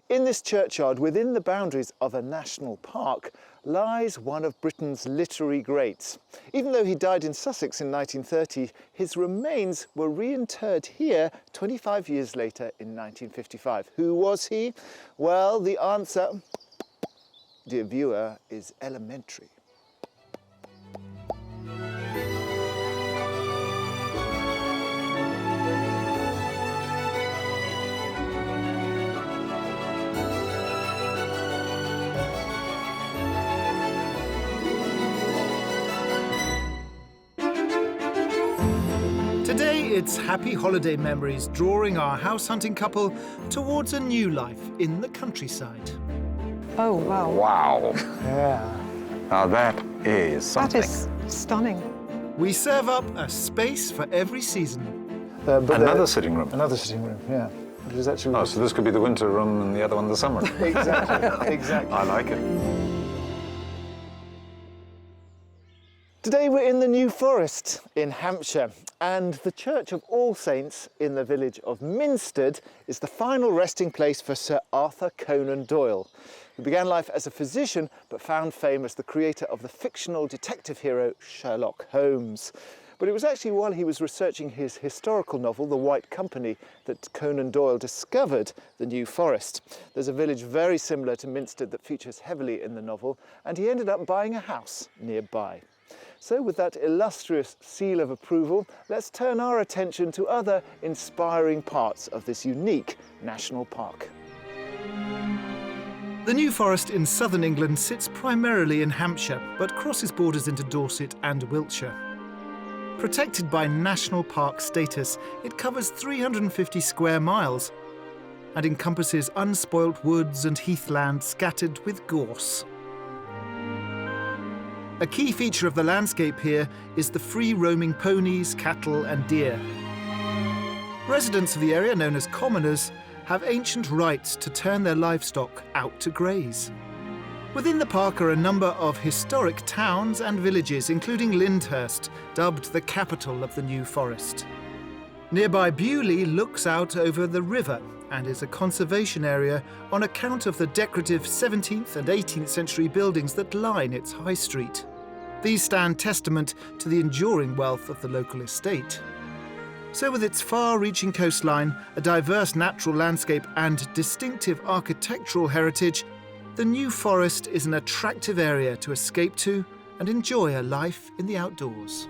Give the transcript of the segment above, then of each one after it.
In this churchyard, within the boundaries of a national park, lies one of Britain's literary greats. Even though he died in Sussex in 1930, his remains were reinterred here 25 years later in 1955. Who was he? Well, the answer, dear viewer, is elementary. Today, it's happy holiday memories drawing our house-hunting couple towards a new life in the countryside. Oh, wow. Wow. Yeah. Now that is something. That is stunning. We serve up a space for every season. Another sitting room. Another sitting room, yeah. Which is actually... Oh, so this could be the winter room and the other one the summer. Exactly, exactly. I like it. Today we're in the New Forest in Hampshire, and the Church of All Saints in the village of Minstead is the final resting place for Sir Arthur Conan Doyle, who began life as a physician but found fame as the creator of the fictional detective hero Sherlock Holmes. But it was actually while he was researching his historical novel, The White Company, that Conan Doyle discovered the New Forest. There's a village very similar to Minstead that features heavily in the novel, and he ended up buying a house nearby. So with that illustrious seal of approval, let's turn our attention to other inspiring parts of this unique national park. The New Forest in southern England sits primarily in Hampshire, but crosses borders into Dorset and Wiltshire. Protected by national park status, it covers 350 square miles and encompasses unspoilt woods and heathland scattered with gorse. A key feature of the landscape here is the free-roaming ponies, cattle and deer. Residents of the area, known as commoners, have ancient rights to turn their livestock out to graze. Within the park are a number of historic towns and villages, including Lyndhurst, dubbed the capital of the New Forest. Nearby Bewley looks out over the river and is a conservation area on account of the decorative 17th and 18th century buildings that line its high street. These stand testament to the enduring wealth of the local estate. So with its far-reaching coastline, a diverse natural landscape and distinctive architectural heritage, the New Forest is an attractive area to escape to and enjoy a life in the outdoors.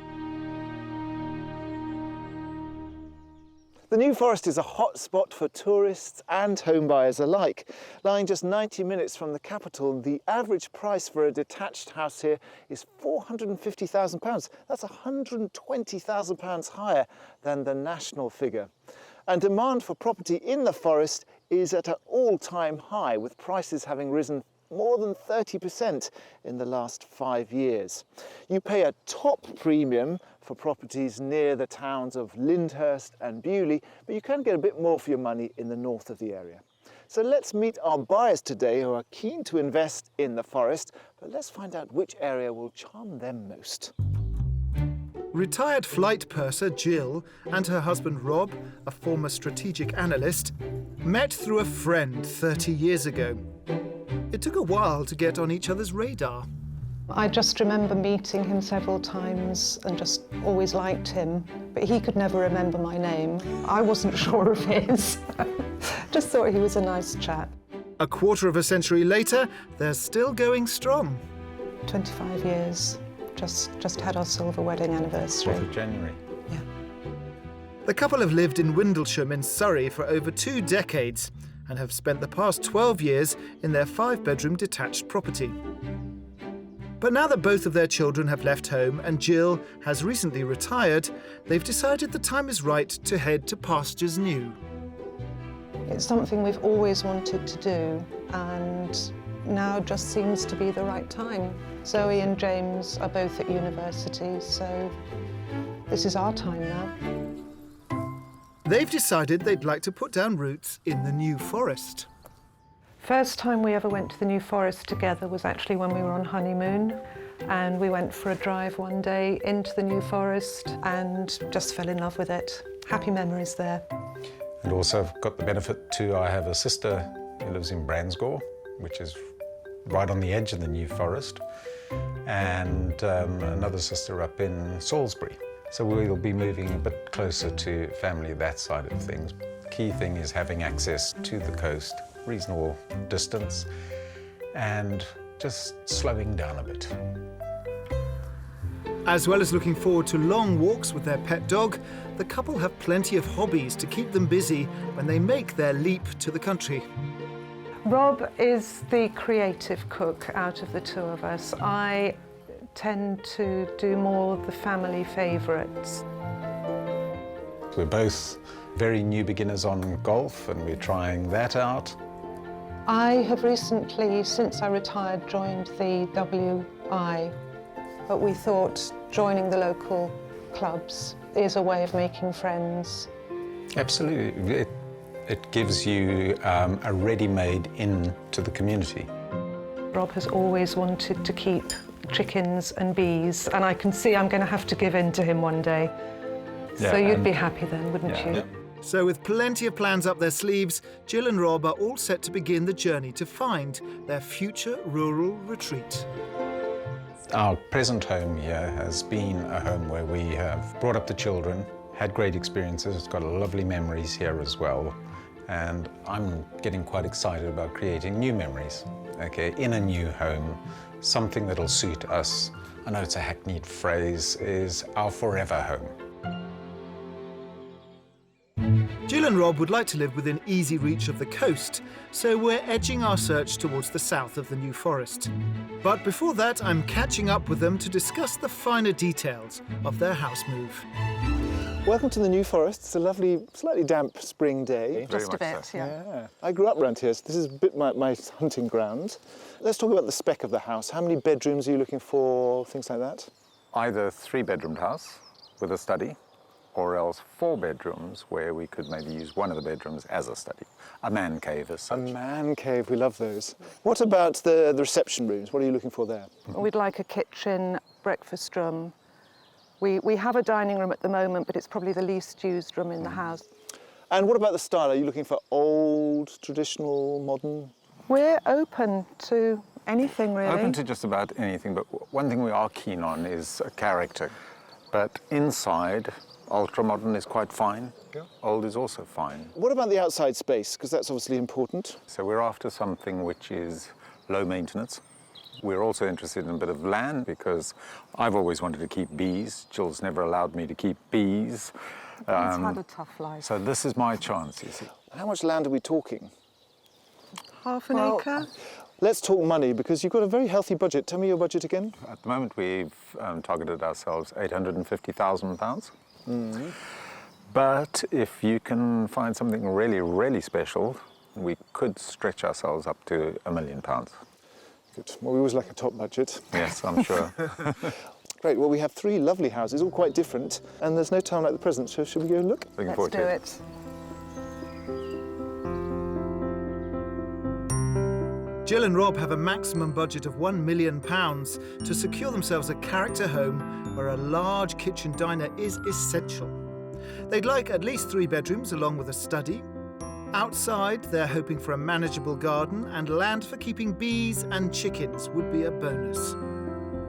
The New Forest is a hot spot for tourists and homebuyers alike. Lying just 90 minutes from the capital, the average price for a detached house here is £450,000. That's £120,000 higher than the national figure. And demand for property in the forest is at an all-time high, with prices having risen more than 30% in the last 5 years. You pay a top premium for properties near the towns of Lyndhurst and Bewley, but you can get a bit more for your money in the north of the area. So let's meet our buyers today who are keen to invest in the forest, but let's find out which area will charm them most. Retired flight purser Jill and her husband Rob, a former strategic analyst, met through a friend 30 years ago. It took a while to get on each other's radar. I just remember meeting him several times and just always liked him, but he could never remember my name. I wasn't sure of his. Just thought he was a nice chap. A quarter of a century later, they're still going strong. 25 years. Just had our silver wedding anniversary. 4th of January. Yeah. The couple have lived in Windlesham in Surrey for over 2 decades and have spent the past 12 years in their 5-bedroom detached property. But now that both of their children have left home and Jill has recently retired, they've decided the time is right to head to pastures new. It's something we've always wanted to do, and now just seems to be the right time. Zoe and James are both at university, so this is our time now. They've decided they'd like to put down roots in the New Forest. First time we ever went to the New Forest together was actually when we were on honeymoon, and we went for a drive one day into the New Forest and just fell in love with it. Happy memories there. And also I've got the benefit too, I have a sister who lives in Bransgore, which is right on the edge of the New Forest, and another sister up in Salisbury. So we'll be moving a bit closer to family that side of things. The key thing is having access to the coast, reasonable distance, and just slowing down a bit. As well as looking forward to long walks with their pet dog, the couple have plenty of hobbies to keep them busy when they make their leap to the country. Rob is the creative cook out of the two of us. I tend to do more of the family favourites. We're both very new beginners on golf, and we're trying that out. I have recently, since I retired, joined the WI, but we thought joining the local clubs is a way of making friends. Absolutely. It gives you a ready-made in to the community. Rob has always wanted to keep chickens and bees, and I can see I'm going to have to give in to him one day. Yeah, so you'd be happy then, wouldn't yeah. you? So with plenty of plans up their sleeves, Jill and Rob are all set to begin the journey to find their future rural retreat. Our present home here has been a home where we have brought up the children, had great experiences, it's got lovely memories here as well, and I'm getting quite excited about creating new memories, okay, in a new home, something that'll suit us. I know it's a hackneyed phrase, is our forever home. Jill and Rob would like to live within easy reach of the coast, so we're edging our search towards the south of the New Forest. But before that, I'm catching up with them to discuss the finer details of their house move. Welcome to the New Forest. It's a lovely, slightly damp spring day. Just a Very bit, much so. yeah. I grew up around here, so this is a bit my hunting ground. Let's talk about the spec of the house. How many bedrooms are you looking for, things like that? Either 3-bedroomed house with a study, or else 4 bedrooms where we could maybe use one of the bedrooms as a study. A man cave as A such. man cave, we love those. What about the reception rooms? What are you looking for there? We'd like a kitchen, breakfast room. We have a dining room at the moment, but it's probably the least used room in the house. And what about the style? Are you looking for old, traditional, modern? We're open to anything, really. Open to just about anything, but one thing we are keen on is a character. But inside, ultra-modern is quite fine. Yeah. Old is also fine. What about the outside space? Because that's obviously important. So we're after something which is low maintenance. We're also interested in a bit of land because I've always wanted to keep bees. Jill's never allowed me to keep bees. He's had a tough life. So this is my chance, you see. How much land are we talking? Half an acre? Let's talk money, because you've got a very healthy budget. Tell me your budget again. At the moment, we've targeted ourselves £850,000. But if you can find something really, really special, we could stretch ourselves up to £1 million. Good. Well, we always like a top budget. Yes, I'm sure. Great. Well, we have 3 lovely houses, all quite different, and there's no time like the present. So should we go and look? Looking Let's forward do to it. Jill and Rob have a maximum budget of £1 million to secure themselves a character home where a large kitchen diner is essential. They'd like at least 3 bedrooms along with a study. Outside, they're hoping for a manageable garden, and land for keeping bees and chickens would be a bonus.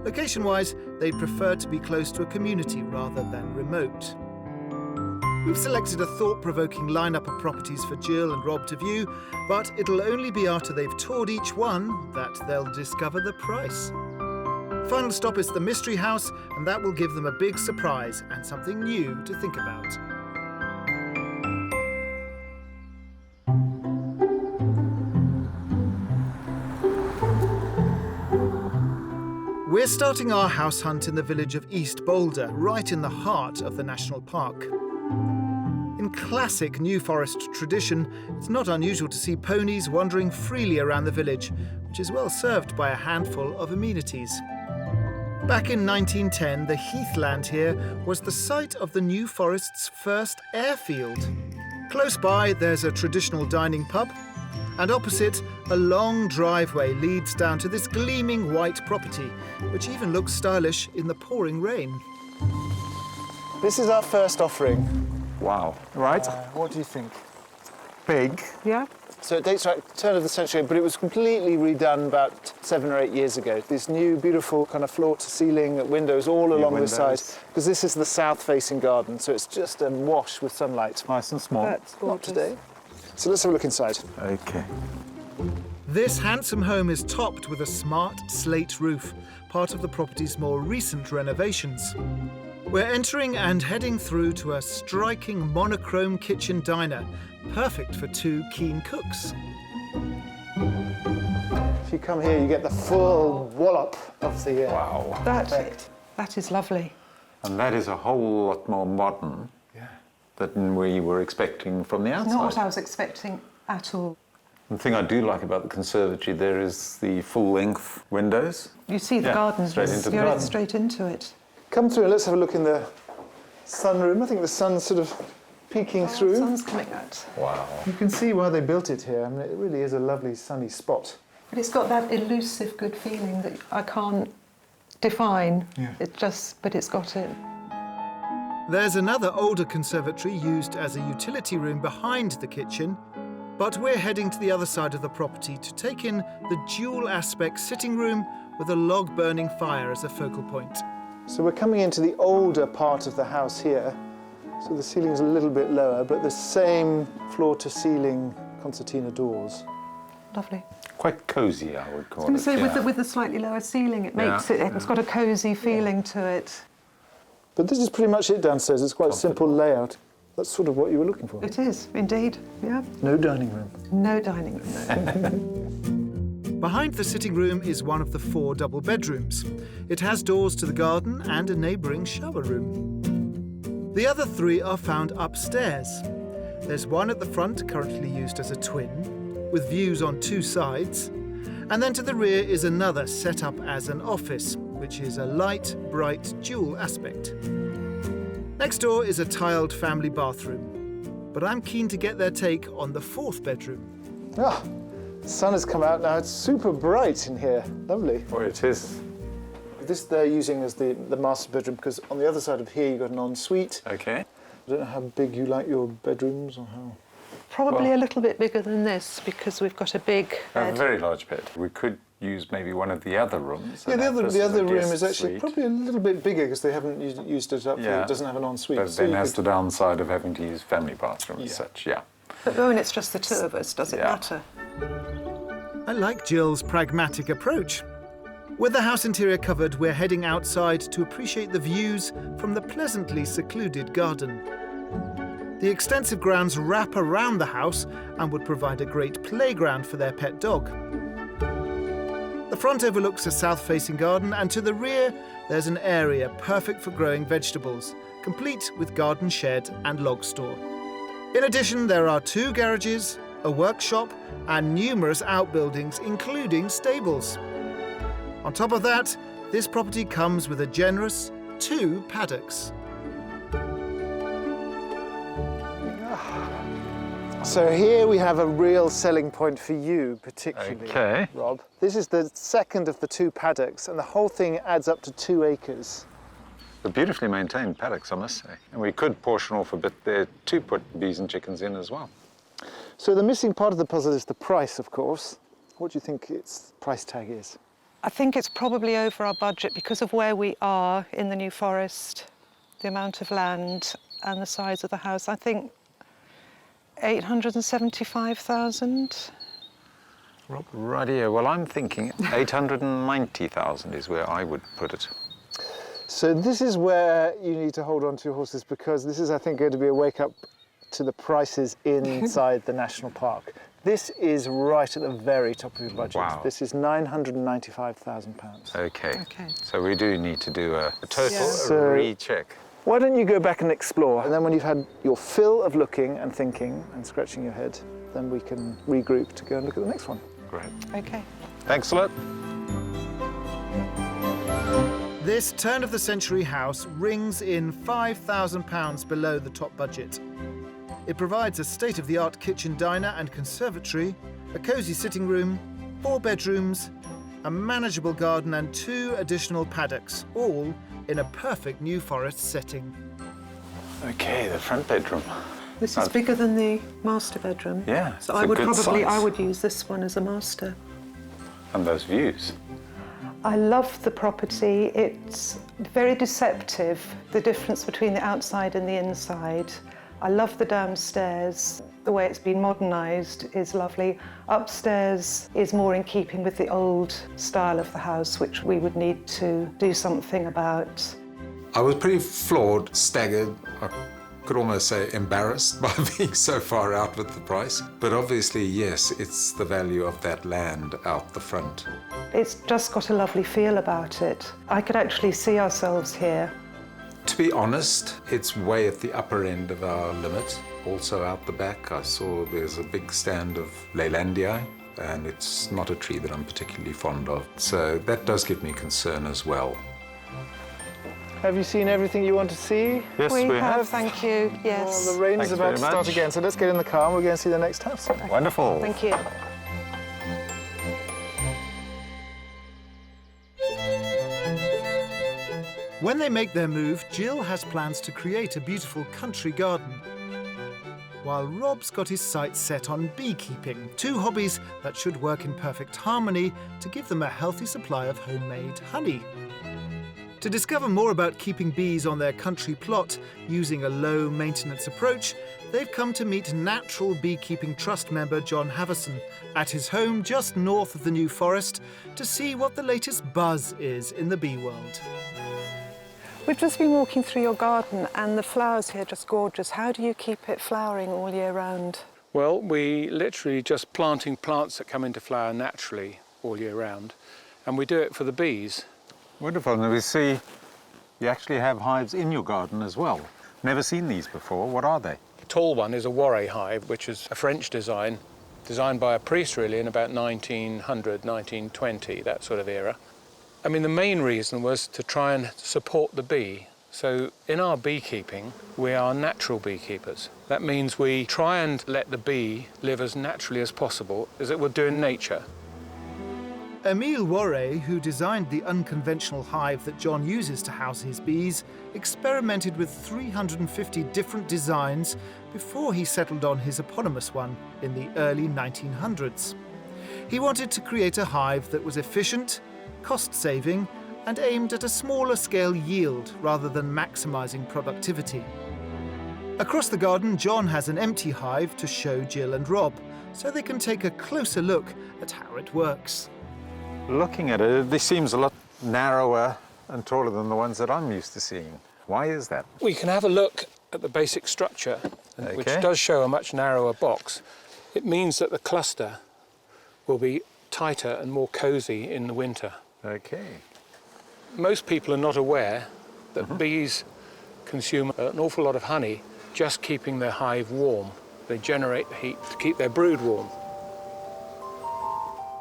Location-wise, they'd prefer to be close to a community rather than remote. We've selected a thought-provoking lineup of properties for Jill and Rob to view, but it'll only be after they've toured each one that they'll discover the price. Final stop is the Mystery House, and that will give them a big surprise and something new to think about. We're starting our house hunt in the village of East Boulder, right in the heart of the national park. In classic New Forest tradition, it's not unusual to see ponies wandering freely around the village, which is well served by a handful of amenities. Back in 1910, the heathland here was the site of the New Forest's first airfield. Close by, there's a traditional dining pub, and opposite, a long driveway leads down to this gleaming white property, which even looks stylish in the pouring rain. This is our first offering. Wow. Right? What do you think? big. Yeah. So it dates back to the turn of the century, but it was completely redone about 7 or 8 years ago. These new beautiful kind of floor-to-ceiling windows all along the side, because this is the south-facing garden, so it's just a wash with sunlight. Nice and small. That's Not gorgeous. today. So let's have a look inside. Okay. This handsome home is topped with a smart slate roof, part of the property's more recent renovations. We're entering and heading through to a striking monochrome kitchen diner, perfect for 2 keen cooks. If you come here, you get the full wallop of the... Wow. That is lovely. And that is a whole lot more modern than we were expecting from the outside. Not what I was expecting at all. The thing I do like about the conservatory there is the full-length windows. You see the Yeah, garden. straight into the You're garden. straight into it. Come through and let's have a look in the sunroom. I think the sun's sort of peeking The through. sun's coming out. Wow. You can see why they built it here. I mean, it really is a lovely sunny spot. But it's got that elusive good feeling that I can't define. Yeah. But it's got it. There's another older conservatory used as a utility room behind the kitchen, but we're heading to the other side of the property to take in the dual aspect sitting room with a log burning fire as a focal point. So we're coming into the older part of the house here. So the ceiling's a little bit lower, but the same floor-to-ceiling concertina doors. Lovely. Quite cosy, I would call I was it. going to say, yeah. with the slightly lower ceiling, it makes it's got a cosy feeling to it. But this is pretty much it downstairs. It's quite a simple layout. That's sort of what you were looking for. It is, indeed, yeah. No dining room. No dining room. Behind the sitting room is one of the 4 double bedrooms. It has doors to the garden and a neighbouring shower room. The other 3 are found upstairs. There's one at the front, currently used as a twin, with views on 2 sides. And then to the rear is another set up as an office, which is a light, bright dual aspect. Next door is a tiled family bathroom. But I'm keen to get their take on the 4th bedroom. Ah, the sun has come out now. It's super bright in here. Lovely. Oh, it is. This they're using as the master bedroom because on the other side of here you've got an ensuite. Okay. I don't know how big you like your bedrooms or how... Probably a little bit bigger than this because we've got a big A bed. very large bed. We could use maybe one of the other rooms. Yeah, and have this the as a other room guest is actually suite. probably a little bit bigger because they haven't used it up. Yeah. It doesn't have an ensuite. But so then you has could- the downside of having to use family bathroom as such, yeah. But when it's just the 2 of us, does it Yeah. matter? I like Jill's pragmatic approach. With the house interior covered, we're heading outside to appreciate the views from the pleasantly secluded garden. The extensive grounds wrap around the house and would provide a great playground for their pet dog. The front overlooks a south-facing garden, and to the rear there's an area perfect for growing vegetables, complete with garden shed and log store. In addition, there are 2 garages, a workshop, and numerous outbuildings, including stables. On top of that, this property comes with a generous 2 paddocks. So here we have a real selling point for you, particularly, Okay. Rob. This is the second of the 2 paddocks, and the whole thing adds up to 2 acres. But beautifully maintained paddocks, I must say. And we could portion off a bit there to put bees and chickens in as well. So the missing part of the puzzle is the price, of course. What do you think its price tag is? I think it's probably over our budget because of where we are in the New Forest, the amount of land and the size of the house. I think 875,000. Right here. Well, I'm thinking 890,000 is where I would put it. So this is where you need to hold on to your horses because this is, I think, going to be a wake-up to the prices inside the national park. This is right at the very top of your budget. Wow. This is £995,000. Okay. Okay. So we do need to do a total So- recheck. Why don't you go back and explore, and then when you've had your fill of looking and thinking and scratching your head, then we can regroup to go and look at the next one. Great. Okay. Thanks a lot. This turn-of-the-century house rings in £5,000 below the top budget. It provides a state-of-the-art kitchen diner and conservatory, a cosy sitting room, 4 bedrooms, a manageable garden and 2 additional paddocks, all in a perfect New Forest setting. Okay, the front bedroom. This is bigger than the master bedroom. Yeah, So it's I a would good probably, I size. would use this one as a master. And those views. I love the property. It's very deceptive, the difference between the outside and the inside. I love the downstairs. The way it's been modernised is lovely. Upstairs is more in keeping with the old style of the house, which we would need to do something about. I was pretty floored, staggered. I could almost say embarrassed by being so far out with the price. But obviously, yes, it's the value of that land out the front. It's just got a lovely feel about it. I could actually see ourselves here. To be honest, it's way at the upper end of our limit. Also out the back, I saw there's a big stand of Leylandii, and it's not a tree that I'm particularly fond of. So that does give me concern as well. Have you seen everything you want to see? Yes, we have, thank you. Yes. Well, the rain Thanks is about very to start much. again, so let's get in the car and we'll go and see the next house. Wonderful. Thank you. When they make their move, Jill has plans to create a beautiful country garden, while Rob's got his sights set on beekeeping, two hobbies that should work in perfect harmony to give them a healthy supply of homemade honey. To discover more about keeping bees on their country plot using a low-maintenance approach, they've come to meet Natural Beekeeping Trust member John Haverson at his home just north of the New Forest to see what the latest buzz is in the bee world. We've just been walking through your garden and the flowers here are just gorgeous. How do you keep it flowering all year round? Well, we literally just planting plants that come into flower naturally all year round, and we do it for the bees. Wonderful. And we see you actually have hives in your garden as well. Never seen these before. What are they? The tall one is a Warre hive, which is a French design, designed by a priest really in about 1900, 1920, that sort of era. I mean, the main reason was to try and support the bee. So in our beekeeping, we are natural beekeepers. That means we try and let the bee live as naturally as possible, as it would do in nature. Emile Warre, who designed the unconventional hive that John uses to house his bees, experimented with 350 different designs before he settled on his eponymous one in the early 1900s. He wanted to create a hive that was efficient, cost-saving, and aimed at a smaller scale yield rather than maximising productivity. Across the garden, John has an empty hive to show Jill and Rob, so they can take a closer look at how it works. Looking at it, this seems a lot narrower and taller than the ones that I'm used to seeing. Why is that? We can have a look at the basic structure, which Okay. does show a much narrower box. It means that the cluster will be tighter and more cosy in the winter. Okay. Most people are not aware that bees consume an awful lot of honey just keeping their hive warm. They generate the heat to keep their brood warm.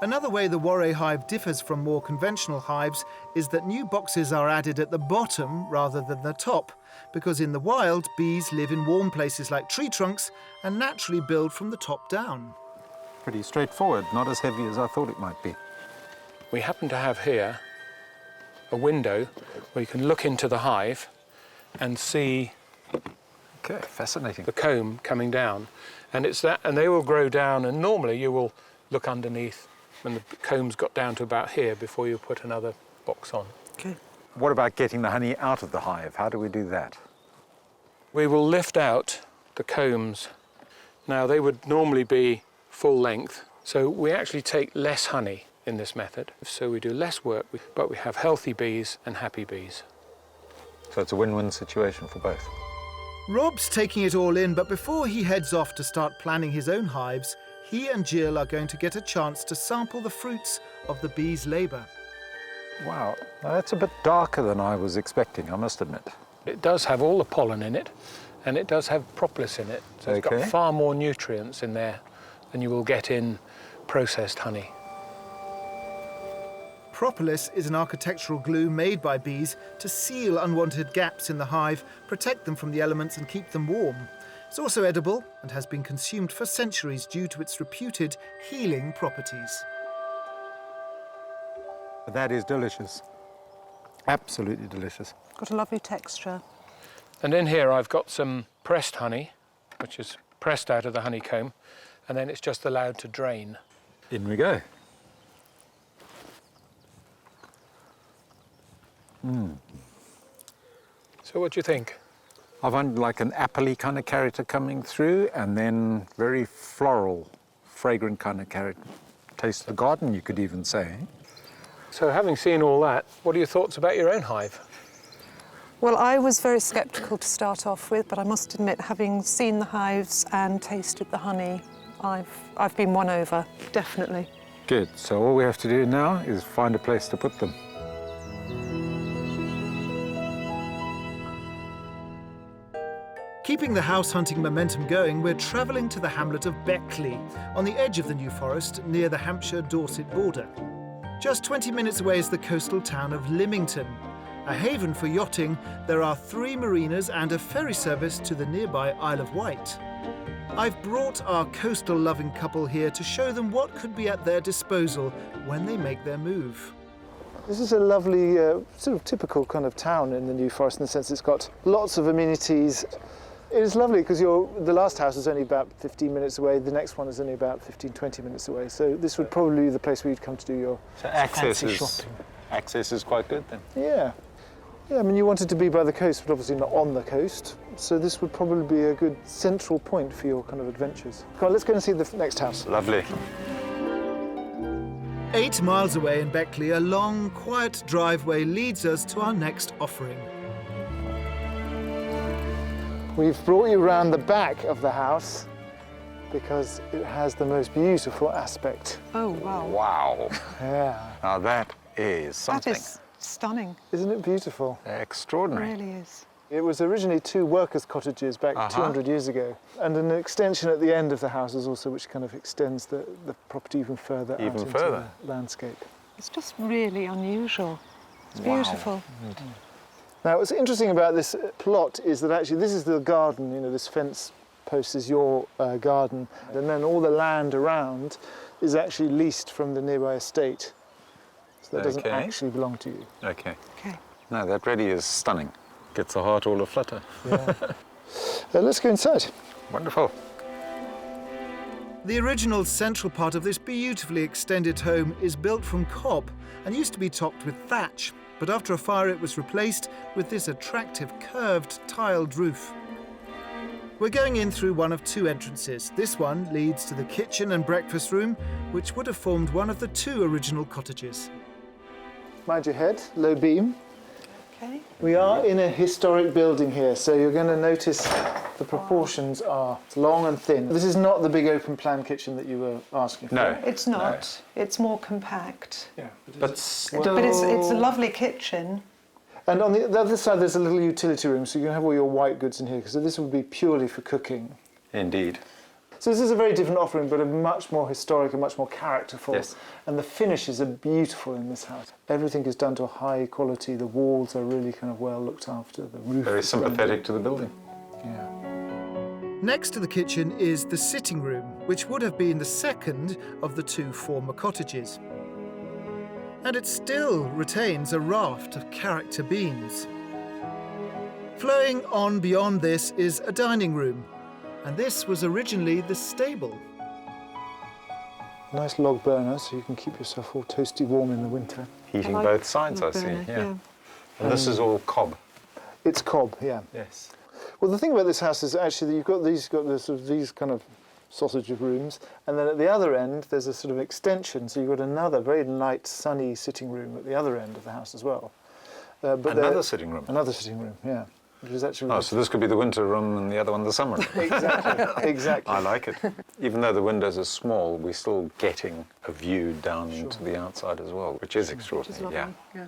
Another way the Warre hive differs from more conventional hives is that new boxes are added at the bottom rather than the top, because in the wild, bees live in warm places like tree trunks and naturally build from the top down. Pretty straightforward, not as heavy as I thought it might be. We happen to have here a window where you can look into the hive and see Okay, fascinating. the comb coming down. And it's that, and they will grow down, and normally you will look underneath when the comb's got down to about here before you put another box on. Okay. What about getting the honey out of the hive? How do we do that? We will lift out the combs. Now, they would normally be full length, so we actually take less honey in this method. So we do less work, but we have healthy bees and happy bees. So it's a win-win situation for both. Rob's taking it all in, but before he heads off to start planning his own hives, he and Jill are going to get a chance to sample the fruits of the bees' labour. Wow, now that's a bit darker than I was expecting, I must admit. It does have all the pollen in it, and it does have propolis in it. So it's Okay. got far more nutrients in there than you will get in processed honey. Propolis is an architectural glue made by bees to seal unwanted gaps in the hive, protect them from the elements and keep them warm. It's also edible and has been consumed for centuries due to its reputed healing properties. That is delicious. Absolutely delicious. Got a lovely texture. And in here I've got some pressed honey, which is pressed out of the honeycomb, and then it's just allowed to drain. In we go. So what do you think? I find like an appley kind of character coming through, and then very floral, fragrant kind of character. Taste of the garden, you could even say. So having seen all that, what are your thoughts about your own hive? Well, I was very sceptical to start off with, but I must admit, having seen the hives and tasted the honey, I've been won over, definitely. Good. So all we have to do now is find a place to put them. Keeping the house hunting momentum going, we're travelling to the hamlet of Beckley, on the edge of the New Forest near the Hampshire-Dorset border. Just 20 minutes away is the coastal town of Lymington. A haven for yachting, there are 3 marinas and a ferry service to the nearby Isle of Wight. I've brought our coastal-loving couple here to show them what could be at their disposal when they make their move. This is a lovely, sort of typical kind of town in the New Forest in the sense it's got lots of amenities. It is lovely because the last house is only about 15 minutes away, the next one is only about 15, 20 minutes away. So this would probably be the place where you'd come to do your fancy shopping. Access is quite good then. Yeah. Yeah, I mean, you wanted to be by the coast, but obviously not on the coast. So this would probably be a good central point for your kind of adventures. Come on, let's go and see the next house. Lovely. 8 miles away in Beckley, a long, quiet driveway leads us to our next offering. We've brought you around the back of the house because it has the most beautiful aspect. Oh, wow. Wow. Yeah. Now that is something. That is stunning. Isn't it beautiful? It Extraordinary. really is. It was originally 2 workers' cottages back 200 years ago, and an extension at the end of the house is also which kind of extends the property even further out into the landscape. It's just really unusual. It's beautiful. Now, what's interesting about this plot is that actually this is the garden, you know, this fence post is your garden, and then all the land around is actually leased from the nearby estate. So that doesn't actually belong to you. Okay. Okay. No, that really is stunning. Gets the heart all aflutter. Yeah. Let's go inside. Wonderful. The original central part of this beautifully extended home is built from cob and used to be topped with thatch, but after a fire it was replaced with this attractive curved tiled roof. We're going in through one of 2 entrances. This one leads to the kitchen and breakfast room, which would have formed one of the 2 original cottages. Mind your head, low beam. Okay. We are in a historic building here, so you're going to notice the proportions are long and thin. This is not the big open plan kitchen that you were asking for. No. It's not. It's more compact. Yeah, But But it's a lovely kitchen. And on the other side, there's a little utility room, so you can have all your white goods in here, because this would be purely for cooking. indeed. So this is a very different offering, but a much more historic and much more characterful. Yes. And the finishes are beautiful in this house. Everything is done to a high quality. The walls are really kind of well looked after. The roof Very is sympathetic to the building. Yeah. Next to the kitchen is the sitting room, which would have been the second of the 2 former cottages. And it still retains a raft of character beams. Flowing on beyond this is a dining room, and this was originally the stable. Nice log burner, so you can keep yourself all toasty warm in the winter. Heating like both sides, I log see. burner, Yeah. And this is all cob. It's cob, yeah. Yes. Well, the thing about this house is actually that you've got these kind of sausage of rooms, and then at the other end there's a sort of extension, so you've got another very light, sunny sitting room at the other end of the house as well. But Another sitting room. Another sitting room, yeah. Which is actually Oh, so this could be the winter room and the other one the summer room. exactly, exactly. I like it. Even though the windows are small, we're still getting a view down into the outside as well, which is extraordinary. Yeah.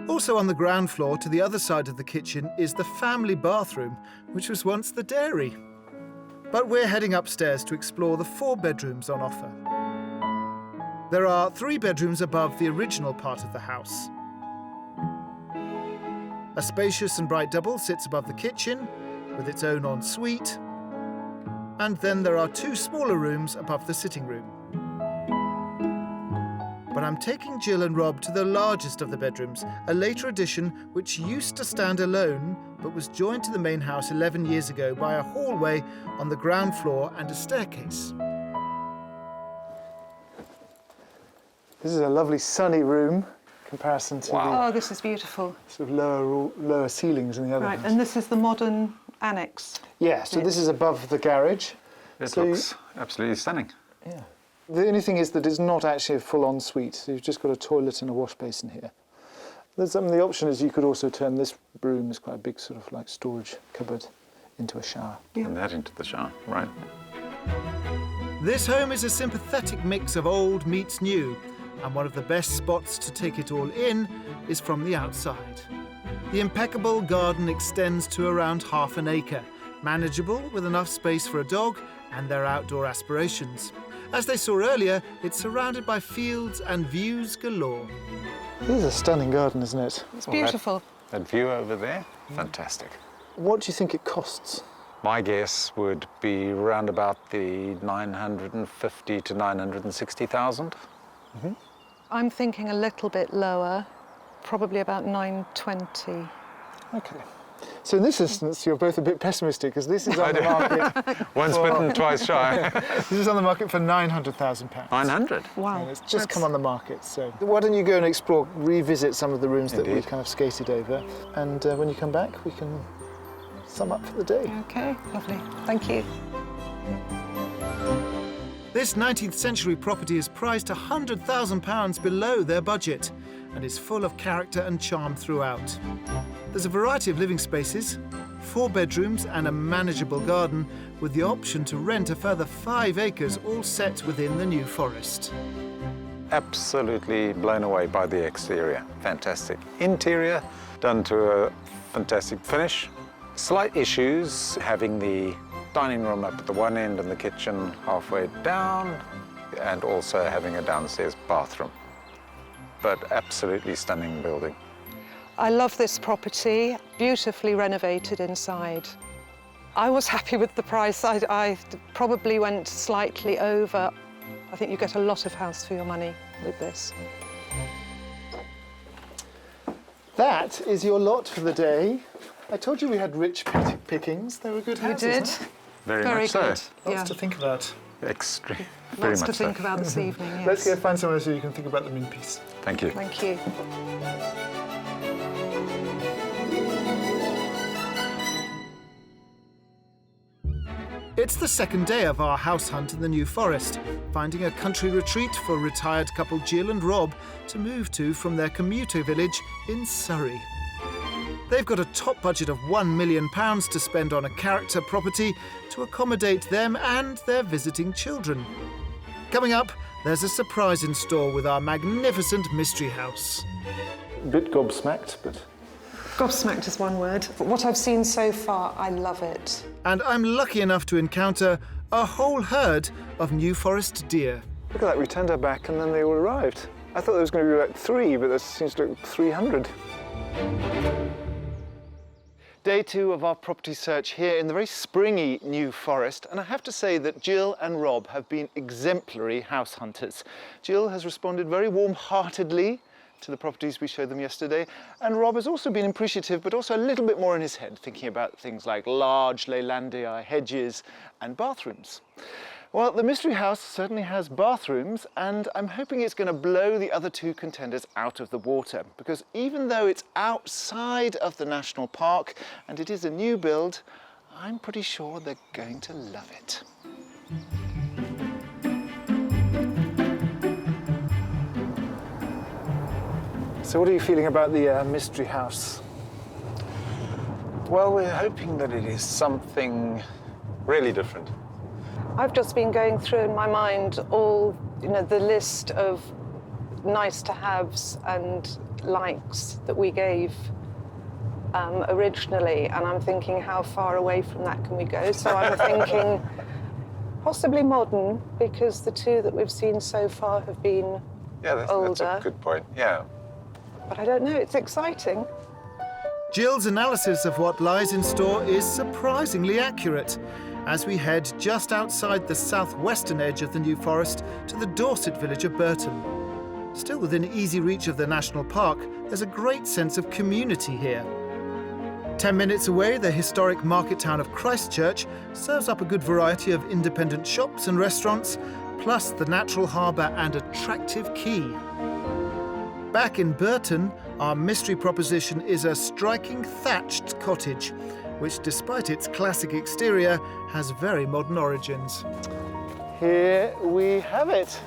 Also on the ground floor to the other side of the kitchen is the family bathroom, which was once the dairy. But we're heading upstairs to explore the 4 bedrooms on offer. There are 3 bedrooms above the original part of the house. A spacious and bright double sits above the kitchen, with its own ensuite. And then there are 2 smaller rooms above the sitting room. But I'm taking Jill and Rob to the largest of the bedrooms, a later addition which used to stand alone but was joined to the main house 11 years ago by a hallway on the ground floor and a staircase. This is a lovely sunny room in comparison to Oh, this is beautiful. the sort of lower ceilings in the other Right, house. and this is the modern annex. Yeah, so this is above the garage. It So you- looks absolutely stunning. Yeah. The only thing is that it's not actually a full-on suite. So you've just got a toilet and a wash basin here. The option is you could also turn this room, it's quite a big sort of like storage cupboard, into a shower. And that into the shower, right? This home is a sympathetic mix of old meets new, and one of the best spots to take it all in is from the outside. The impeccable garden extends to around half an acre, manageable with enough space for a dog and their outdoor aspirations. As they saw earlier, it's surrounded by fields and views galore. This is a stunning garden, isn't it? It's beautiful. That view over there, fantastic. What do you think it costs? My guess would be round about the 950 to 960,000. I'm thinking a little bit lower, probably about 920. Okay. So in this instance, you're both a bit pessimistic because this is on the market. Once bitten, twice shy. This is on the market for £900,000. 900. Wow. And it's just come on the market, so why don't you go and explore, revisit some of the rooms that we've Indeed. kind of skated over, and when you come back, we can sum up for the day. Okay, lovely. Thank you. This 19th century property is priced £100,000 below their budget and is full of character and charm throughout. There's a variety of living spaces, 4 bedrooms and a manageable garden, with the option to rent a further 5 acres, all set within the New Forest. Absolutely blown away by the exterior. Fantastic. Interior, done to a fantastic finish. Slight issues, having the dining room up at the one end and the kitchen halfway down, and also having a downstairs bathroom. But absolutely stunning building. I love this property, beautifully renovated inside. I was happy with the price. I probably went slightly over. I think you get a lot of house for your money with this. That is your lot for the day. I told you we had rich pickings. They were good You houses. did? Huh? Very Very much good. so. Lots to think about. Extreme. Very Lots much to think so. about this evening, yes. Let's go find somewhere so you can think about them in peace. Thank you. Thank you. It's the second day of our house hunt in the New Forest, finding a country retreat for retired couple Jill and Rob to move to from their commuter village in Surrey. They've got a top budget of £1 million to spend on a character property to accommodate them and their visiting children. Coming up, there's a surprise in store with our magnificent mystery house. A bit gobsmacked, but Gobsmacked is one word. But what I've seen so far, I love it. And I'm lucky enough to encounter a whole herd of New Forest deer. look at that. We turned our back and then they all arrived. I thought there was going to be like 3, but there seems to be 300. Day 2 of our property search here in the very springy New Forest, and I have to say that Jill and Rob have been exemplary house hunters. Jill has responded very warm-heartedly to the properties we showed them yesterday, and Rob has also been appreciative, but also a little bit more in his head, thinking about things like large Leylandii hedges and bathrooms. Well, the mystery house certainly has bathrooms, and I'm hoping it's going to blow the other 2 contenders out of the water, because even though it's outside of the national park and it is a new build, I'm pretty sure they're going to love it. So what are you feeling about the mystery house? Well, we're hoping that it is something really different. I've just been going through in my mind all, the list of nice to haves and likes that we gave originally, and I'm thinking, how far away from that can we go? So I'm thinking possibly modern, because the 2 that we've seen so far have been Yeah, that's a older. good point. Yeah. But I don't know, it's exciting. Jill's analysis of what lies in store is surprisingly accurate, as we head just outside the southwestern edge of the New Forest to the Dorset village of Burton. Still within easy reach of the national park, there's a great sense of community here. 10 minutes away, the historic market town of Christchurch serves up a good variety of independent shops and restaurants, plus the natural harbour and attractive quay. Back in Burton, our mystery proposition is a striking thatched cottage, which, despite its classic exterior, has very modern origins. Here we have it.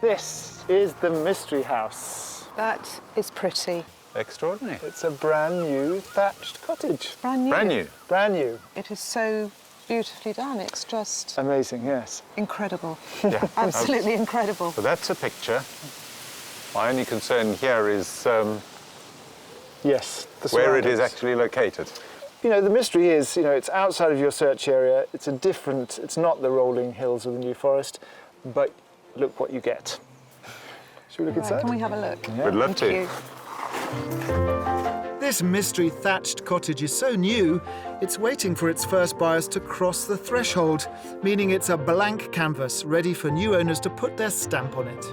This is the Mystery House. That is pretty. Extraordinary. It's a brand new thatched cottage. Brand new. Brand new. Brand new. It is so beautifully done. It's just Amazing, yes. incredible. Yeah. Absolutely incredible. So that's a picture. My only concern here is Yes. The where it is surroundings. actually located. You know, the mystery is, you know, it's outside of your search area. It's not the rolling hills of the New Forest, but look what you get. Should we look Right, inside? can we have a look? We'd love Thank to. you. This mystery thatched cottage is so new, it's waiting for its first buyers to cross the threshold, meaning it's a blank canvas ready for new owners to put their stamp on it.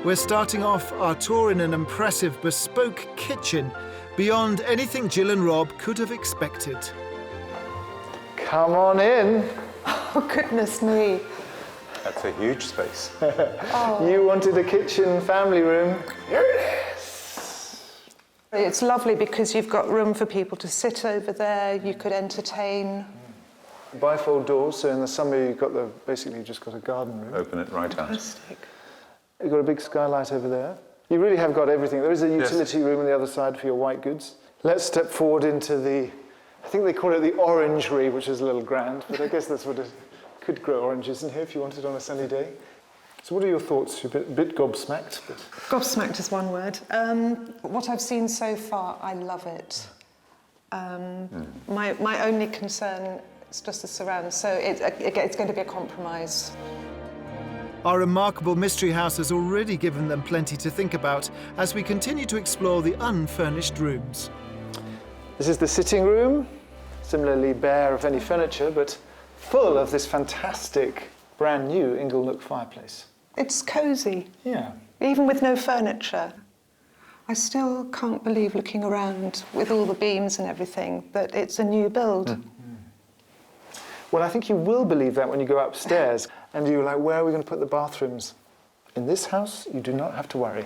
We're starting off our tour in an impressive bespoke kitchen, beyond anything Jill and Rob could have expected. Come on in. Oh, goodness me. That's a huge space. You wanted a kitchen family room. Here it is. It's lovely because you've got room for people to sit over there. You could entertain. Bifold doors, so in the summer you've just got a garden room. Open it right out. Fantastic. You've got a big skylight over there. You really have got everything. There is a utility room on the other side for your white goods. Let's step forward into I think they call it the orangery, which is a little grand, but I guess that's what it could grow oranges in here if you wanted on a sunny day. So what are your thoughts? You're a bit gobsmacked. But... Gobsmacked is one word. What I've seen so far, I love it. My only concern is just the surround, so it's going to be a compromise. Our remarkable mystery house has already given them plenty to think about as we continue to explore the unfurnished rooms. This is the sitting room, similarly bare of any furniture, but full of this fantastic brand new Inglenook fireplace. It's cosy, Yeah. even with no furniture. I still can't believe, looking around with all the beams and everything, that it's a new build. Well, I think you will believe that when you go upstairs and you're like, where are we going to put the bathrooms? In this house, you do not have to worry.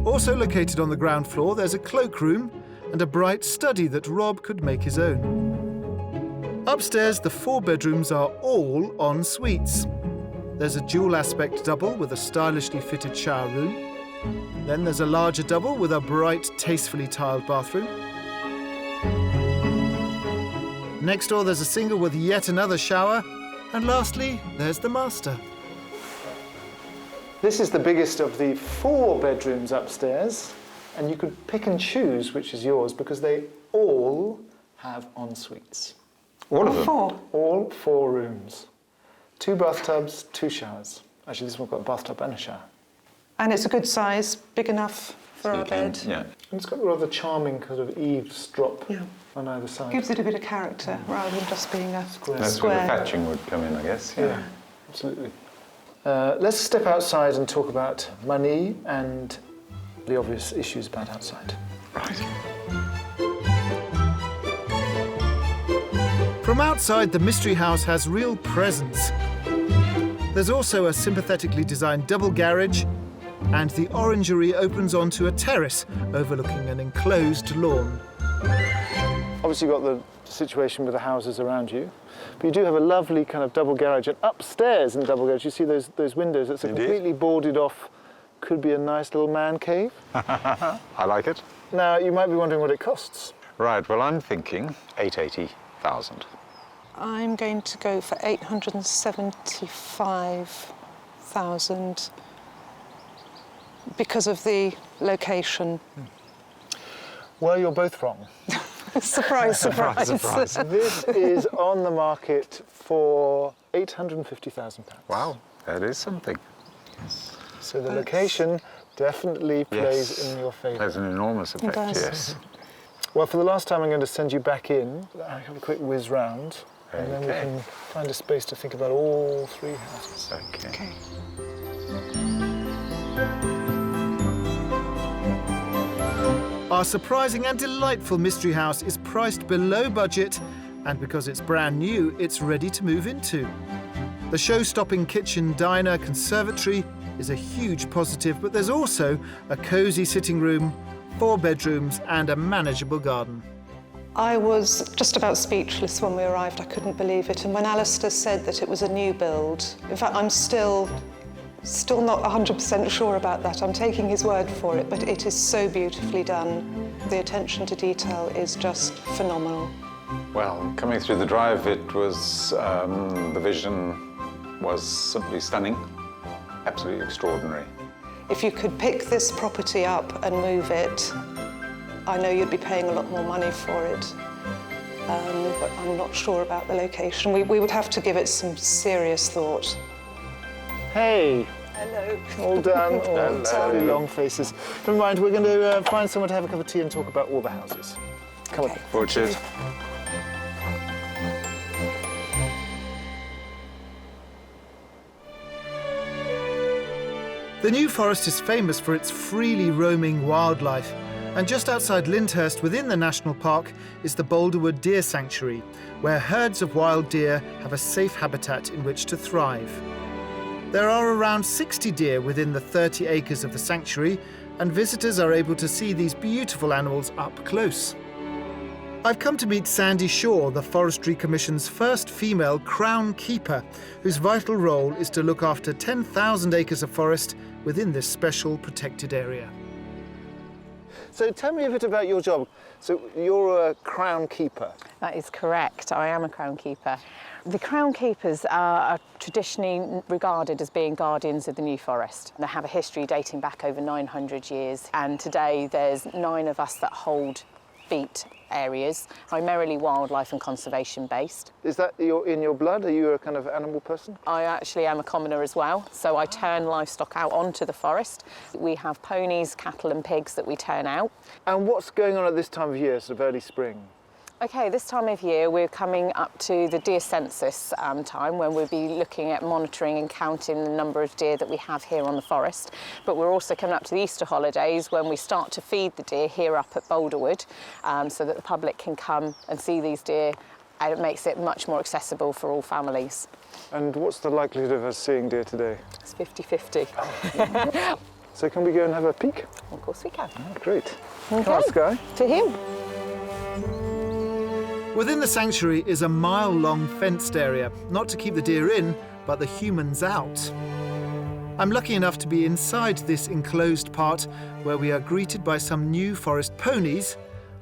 Also located on the ground floor, there's a cloakroom and a bright study that Rob could make his own. Upstairs, the 4 bedrooms are all en suites. There's a dual aspect double with a stylishly fitted shower room. Then there's a larger double with a bright, tastefully tiled bathroom. Next door, there's a single with yet another shower. And lastly, there's the master. This is the biggest of the 4 bedrooms upstairs, and you could pick and choose which is yours because they all have en suites. All of them? 4. All 4 rooms. 2 bathtubs, 2 showers. Actually, this one's got a bathtub and a shower. And it's a good size, big enough for our bed. Yeah. And it's got a rather charming kind of eavesdrop Yeah. on either side. Gives it a bit of character rather than just being a That's where the square. thatching would come in, I guess. Yeah, absolutely. Let's step outside and talk about money and the obvious issues about outside. From outside, the mystery house has real presence. There's also a sympathetically designed double garage, and the orangery opens onto a terrace overlooking an enclosed lawn. Obviously, you've got the situation with the houses around you, but you do have a lovely kind of double garage. And upstairs in the double garage, you see those windows. That's a Indeed. completely boarded off, could be a nice little man cave. I like it. Now, you might be wondering what it costs. Right, well, I'm thinking 880,000. I'm going to go for 875,000 because of the location. Well, you're both wrong. Surprise, surprise. This is on the market for £850,000. Wow, that is something. So the location definitely plays in your favour. Has an enormous effect, does. yes. Well, for the last time, I'm going to send you back in. I'll have a quick whiz round, and then we Okay. can find a space to think about all 3 houses. Okay. Okay. Our surprising and delightful mystery house is priced below budget, and because it's brand new, it's ready to move into. The show-stopping kitchen, diner, conservatory is a huge positive, but there's also a cosy sitting room, 4 bedrooms and a manageable garden. I was just about speechless when we arrived. I couldn't believe it. And when Alistair said that it was a new build, in fact, I'm still not 100% sure about that. I'm taking his word for it, but it is so beautifully done. The attention to detail is just phenomenal. Well, coming through the drive, it was, the vision was simply stunning, absolutely extraordinary. If you could pick this property up and move it, I know you'd be paying a lot more money for it, but I'm not sure about the location. We would have to give it some serious thought. Hey, Hello. all done, all done. Long faces. Never mind, we're going to find someone to have a cup of tea and talk about all the houses. Come on. Forward, cheers. The New Forest is famous for its freely roaming wildlife, and just outside Lyndhurst within the national park is the Boulderwood Deer Sanctuary, where herds of wild deer have a safe habitat in which to thrive. There are around 60 deer within the 30 acres of the sanctuary, and visitors are able to see these beautiful animals up close. I've come to meet Sandy Shaw, the Forestry Commission's first female Crown Keeper, whose vital role is to look after 10,000 acres of forest within this special protected area. So tell me a bit about your job. So you're a Crown Keeper. That is correct. I am a Crown Keeper. The Crown Keepers are traditionally regarded as being guardians of the New Forest. They have a history dating back over 900 years, and today there's 9 of us that hold beat areas, primarily wildlife and conservation based. Is that in your blood? Are you a kind of animal person? I actually am a commoner as well, so I turn livestock out onto the forest. We have ponies, cattle and pigs that we turn out. And what's going on at this time of year, sort of early spring? Okay, this time of year we're coming up to the deer census time, when we'll be looking at monitoring and counting the number of deer that we have here on the forest. But we're also coming up to the Easter holidays, when we start to feed the deer here up at Boulderwood, so that the public can come and see these deer, and it makes it much more accessible for all families. And what's the likelihood of us seeing deer today? It's 50-50. So can we go and have a peek? Of course we can. Oh, great. Okay. Come on, Sky. To him. Within the sanctuary is a mile-long fenced area, not to keep the deer in, but the humans out. I'm lucky enough to be inside this enclosed part, where we are greeted by some New Forest ponies,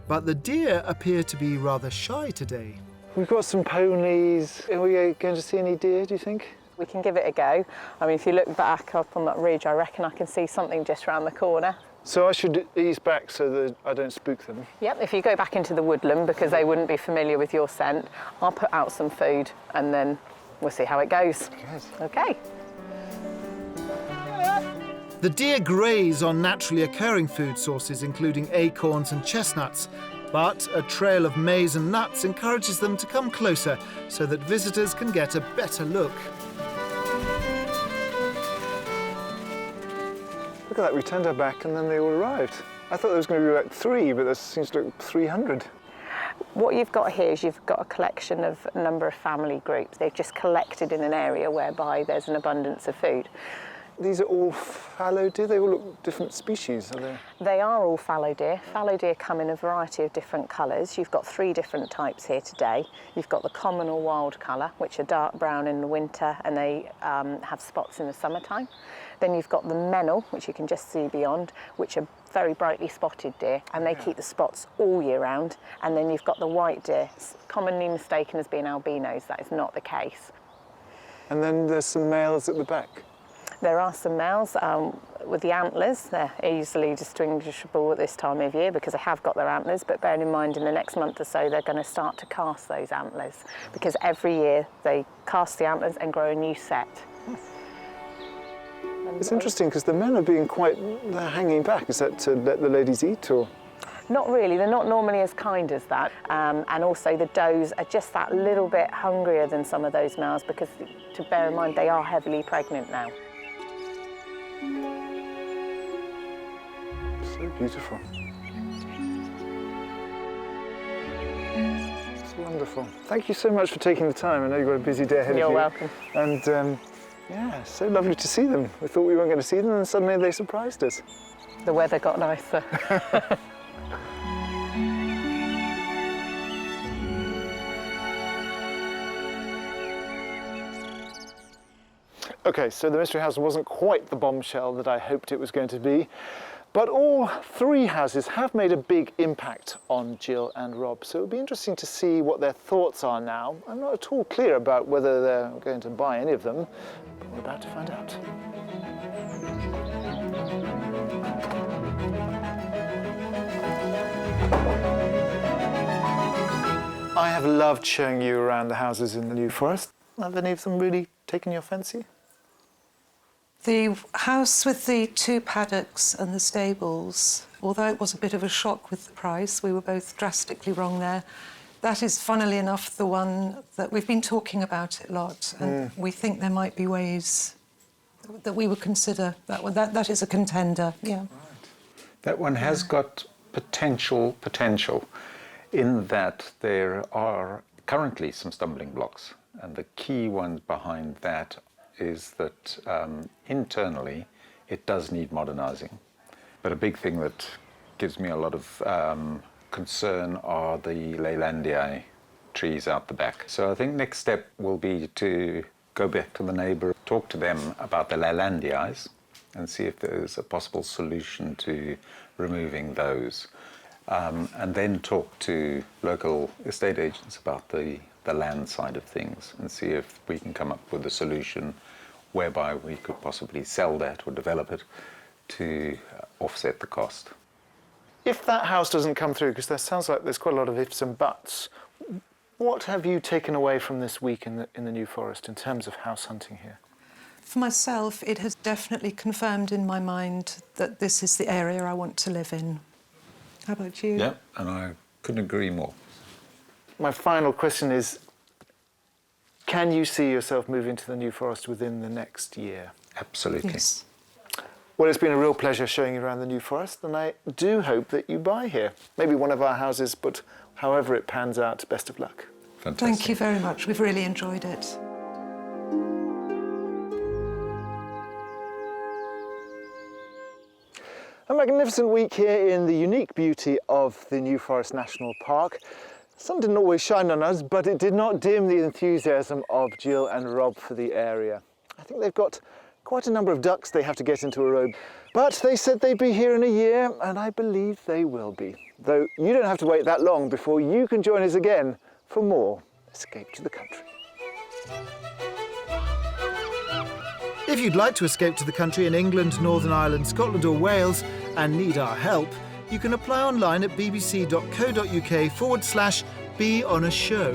but the deer appear to be rather shy today. We've got some ponies. Are we going to see any deer, do you think? We can give it a go. I mean, if you look back up on that ridge, I reckon I can see something just round the corner. So I should ease back so that I don't spook them. Yep, if you go back into the woodland, because they wouldn't be familiar with your scent, I'll put out some food and then we'll see how it goes. Good. Okay. The deer graze on naturally occurring food sources, including acorns and chestnuts, but a trail of maize and nuts encourages them to come closer so that visitors can get a better look. Look at that, we turned our back and then they all arrived. I thought there was going to be like 3, but there seems to look 300. What you've got here is you've got a collection of a number of family groups. They've just collected in an area whereby there's an abundance of food. These are all fallow deer? They all look different species, are they? They are all fallow deer. Fallow deer come in a variety of different colours. You've got 3 different types here today. You've got the common or wild colour, which are dark brown in the winter, and they have spots in the summertime. Then you've got the mennel, which you can just see beyond, which are very brightly spotted deer, and they keep the spots all year round. And then you've got the white deer, commonly mistaken as being albinos. That is not the case. And then there's some males at the back. There are some males with the antlers. They're easily distinguishable at this time of year because they have got their antlers, but bearing in mind in the next month or so they're going to start to cast those antlers, because every year they cast the antlers and grow a new set. It's interesting because the men are being they're hanging back. Is that to let the ladies eat, or? Not really, they're not normally as kind as that. And also the does are just that little bit hungrier than some of those males, because to bear in mind they are heavily pregnant now. So beautiful. Wonderful. Thank you so much for taking the time. I know you've got a busy day ahead of you. You're welcome. And yeah, so lovely to see them. We thought we weren't going to see them and suddenly they surprised us. The weather got nicer. Okay, so the mystery house wasn't quite the bombshell that I hoped it was going to be, but all three houses have made a big impact on Jill and Rob, so it'll be interesting to see what their thoughts are now. I'm not at all clear about whether they're going to buy any of them, but we're about to find out. I have loved showing you around the houses in the New Forest. Have any of them really taken your fancy? The house with the 2 paddocks and the stables, although it was a bit of a shock with the price, we were both drastically wrong there. That is, funnily enough, the one that we've been talking about it a lot, and we think there might be ways that we would consider that one. That is a contender, yeah. Right. That one has got potential in that there are currently some stumbling blocks, and the key one behind that is that internally it does need modernising. But a big thing that gives me a lot of concern are the Leylandii trees out the back. So I think next step will be to go back to the neighbour, talk to them about the Leylandii and see if there's a possible solution to removing those. And then talk to local estate agents about the land side of things and see if we can come up with a solution whereby we could possibly sell that or develop it to offset the cost. If that house doesn't come through, because there sounds like there's quite a lot of ifs and buts, what have you taken away from this week in the New Forest in terms of house hunting here? For myself, it has definitely confirmed in my mind that this is the area I want to live in. How about you? Yeah, and I couldn't agree more. My final question is, can you see yourself moving to the New Forest within the next year? Absolutely. Yes. Well, it's been a real pleasure showing you around the New Forest, and I do hope that you buy here. Maybe one of our houses, but however it pans out, best of luck. Fantastic. Thank you very much. We've really enjoyed it. A magnificent week here in the unique beauty of the New Forest National Park. The sun didn't always shine on us, but it did not dim the enthusiasm of Jill and Rob for the area. I think they've got quite a number of ducks they have to get into a row, but they said they'd be here in a year, and I believe they will be. Though you don't have to wait that long before you can join us again for more Escape to the Country. If you'd like to escape to the country in England, Northern Ireland, Scotland or Wales and need our help, you can apply online at bbc.co.uk/be on a show.